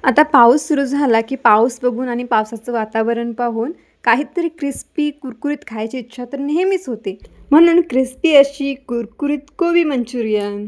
आता पाऊस सुरू झाला की पाऊस बघून आणि पावसाचं वातावरण पाहून काहीतरी क्रिस्पी कुरकुरीत खायची इच्छा तर नेहमीच होते. म्हणून क्रिस्पी अशी कुरकुरीत कोबी मंचुरियन.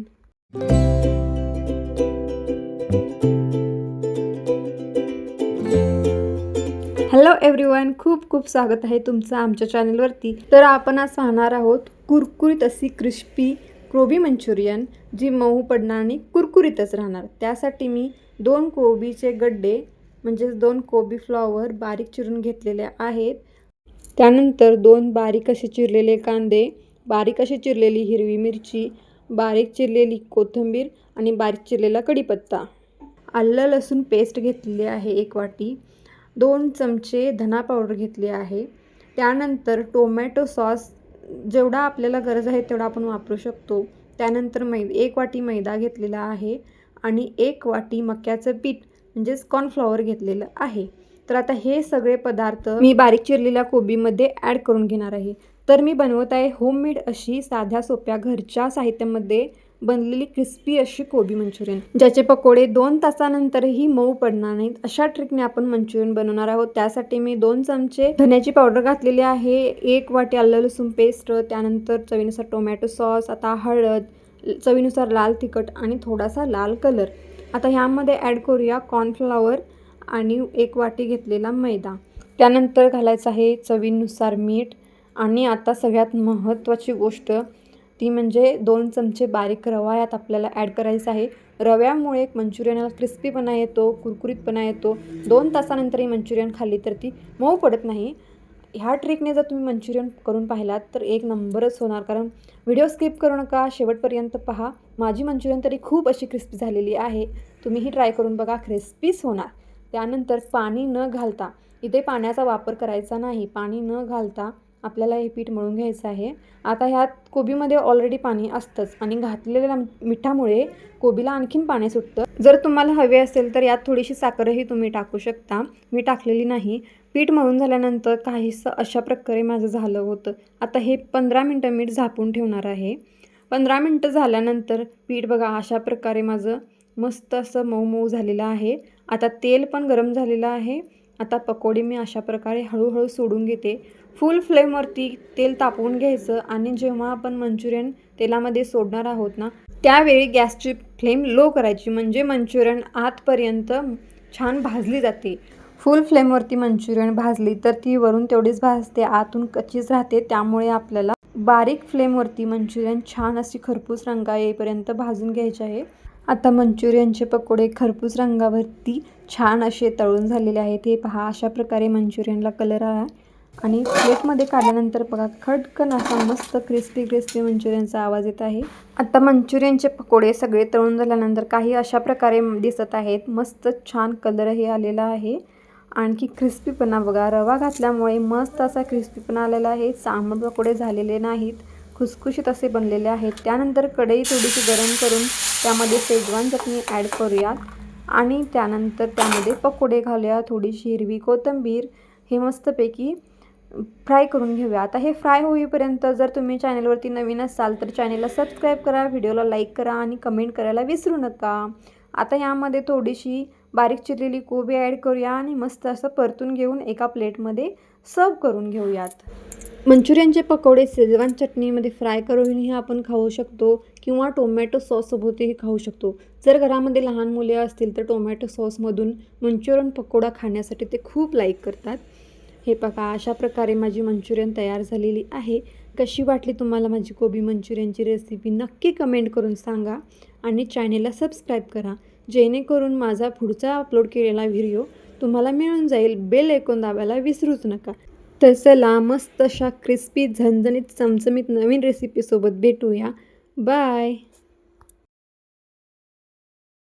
हॅलो एव्हरीवन, खूप खूप स्वागत आहे तुमचं आमच्या चॅनलवरती. तर आपण आज पाहणार आहोत कुरकुरीत अशी क्रिस्पी कोबी मंचुरियन, जी मऊ पडणार आणि कुरकुरीतच राहणार. त्यासाठी मी 2 कोबीचे गड्डे म्हणजेच 2 कोबी फ्लॉवर बारीक चिरून घेतलेले आहेत. त्यानंतर 2 बारीक असे चिरलेले कांदे, बारीक अशी चिरलेली हिरवी मिरची, बारीक चिरलेली कोथिंबीर आणि बारीक चिरलेला कढीपत्ता. आलं लसूण पेस्ट घेतलेली आहे 1 वाटी. 2 चमचे धना पावडर घेतली आहे. त्यानंतर टोमॅटो सॉस जेवढा आपल्याला गरज आहे तेवढा आपण वापरू शकतो. त्यानंतर 1 वाटी मैदा घेतलेला आहे आणि 1 वाटी मक्याचं पीठ म्हणजेच कॉर्नफ्लॉवर घेतलेलं आहे. तर आता हे सगळे पदार्थ मी बारीक चिरलेल्या कोबीमध्ये ॲड करून घेणार आहे. तर मी बनवत आहे होममेड अशी साध्या सोप्या घरच्या साहित्यामध्ये बनलेली क्रिस्पी अशी कोबी मंचुरियन, ज्याचे पकोडे 2 तासानंतरही मऊ पडणार नाहीत. अशा ट्रिकने आपण मंचुरियन बनवणार आहोत. त्यासाठी मी 2 चमचे धन्याची पावडर घातलेली आहे, 1 वाटी आलं लसूण पेस्ट, त्यानंतर चवीनुसार टोमॅटो सॉस, आता हळद, चवीनुसार लाल तिखट आणि थोडासा लाल कलर. आता ह्यामध्ये ॲड करूया कॉर्नफ्लॉवर आणि 1 वाटी घेतलेला मैदा. त्यानंतर घालायचं आहे चवीनुसार मीठ. आणि आता सगळ्यात महत्त्वाची गोष्ट ती म्हणजे 2 चमचे बारीक रवा यात आपल्याला ॲड करायचा आहे. रव्यामुळे मंचुरियनला क्रिस्पीपणा येतो, कुरकुरीतपणा येतो. 2 तासानंतर ही मंचुरियन खाल्ली तर ती मऊ पडत नाही. ह्या ट्रिकने जर तुम्ही मंचुरियन करून पाहिलात तर एक नंबरच होणार. कारण व्हिडिओ स्किप करू नका, शेवटपर्यंत पहा. माझी मंचुरियन तरी खूप अशी क्रिस्पी झालेली आहे. तुम्हीही ट्राय करून बघा, क्रिस्पीच होणार. त्यानंतर पाणी न घालता, इथे पाण्याचा वापर करायचा नाही, पाणी न घालता आपल्याला हे पीठ मळून घ्यायचं आहे. आता ह्यात कोबीमध्ये ऑलरेडी पाणी असतंच आणि घातलेल्या मिठामुळे कोबीला आणखीन पाणी सुटतं. जर तुम्हाला हवे असेल तर यात थोडीशी साखरही तुम्ही टाकू शकता. मी टाकलेली नाही. पीठ मळून झाल्यानंतर काहीसं अशा प्रकारे माझं झालं होतं. आता हे 15 मिनटं मीठ झाकून ठेवणार आहे. 15 मिनटं झाल्यानंतर पीठ बघा अशा प्रकारे माझं मस्त असं मऊ मऊ झालेलं आहे. आता तेल पण गरम झालेलं आहे. आता पकोडी मी अशा प्रकारे हळूहळू सोडून घेते. फुल फ्लेमवरती तेल तापवून घ्यायचं आणि जेव्हा आपण मंचुरियन तेलामध्ये सोडणार आहोत ना, त्यावेळी गॅसची फ्लेम लो करायची, म्हणजे मंचुरियन आतपर्यंत छान भाजली जाते. फुल फ्लेमवरती मंचुरियन भाजली तर ती वरून तेवढीच भाजते, आतून कच्चीच राहते. त्यामुळे आपल्याला बारीक फ्लेमवरती मंचुरियन छान अशी खरपूस रंगा येईपर्यंत भाजून घ्यायचे आहे. आता मंचुरियनचे पकोडे खरपूस रंगावरती छान असे तळून झालेले आहेत. हे पहा, अशा प्रकारे मंचुरियनला कलर आला आणि प्लेटमध्ये काढल्यानंतर बघा खडकन असा मस्त क्रिस्पी क्रिस्पी मंचुरियनचा आवाज येत आहे. आता मंचुरियनचे पकोडे सगळे तळून झाल्यानंतर काही अशा प्रकारे दिसत आहेत. मस्त छान कलरही आलेला आहे. आणखी क्रिस्पीपणा बघा, रवा घातल्यामुळे मस्त असा क्रिस्पीपणा आलेला आहे. सांबर पकोडे झालेले नाहीत, खुसखुशीत असे बनलेले आहेत. त्यानंतर कढई थोडीशी गरम करून त्यामध्ये शेजवान चटणी ॲड करूयात आणि त्यानंतर त्यामध्ये पकोडे घालूया, थोडीशी हिरवी कोथिंबीर. हे मस्तपैकी फ्राय करून घेऊया. आता हे फ्राय होईपर्यंत जर तुम्ही चॅनलवरती नवीन असाल तर चॅनलला सबस्क्राईब करा, व्हिडिओला लाईक करा आणि कमेंट करायला विसरू नका. आता यामध्ये थोडीशी बारीक चिरलेली कोबी ॲड करूया आणि मस्त असं परतून घेऊन एका प्लेटमध्ये सर्व करून घेऊयात. मंचुरियनचे पकोडे शेजवान चटणीमध्ये फ्राय करूनही आपण खाऊ शकतो किंवा टोमॅटो सॉससोबतही खाऊ शकतो. जर घरामध्ये लहान मुले असतील तर टोमॅटो सॉसमधून मंचुरियन पकोडा खाण्यासाठी ते खूप लाईक करतात. हे बघा, अशा प्रकारे माझी मंचुरियन तयार झालेली आहे. कशी वाटली तुम्हाला माझी कोबी मंचुरियनची रेसिपी नक्की कमेंट करून सांगा आणि चॅनेलला सबस्क्राईब करा, जेणेकरून माझा पुढचा अपलोड केलेला व्हिडिओ तुम्हाला मिळून जाईल. बेल आयकॉन दाबायला विसरूच नका. तर चला, मस्त अशा क्रिस्पी झणझणीत चमचमीत नवीन रेसिपीसोबत भेटूया. बाय.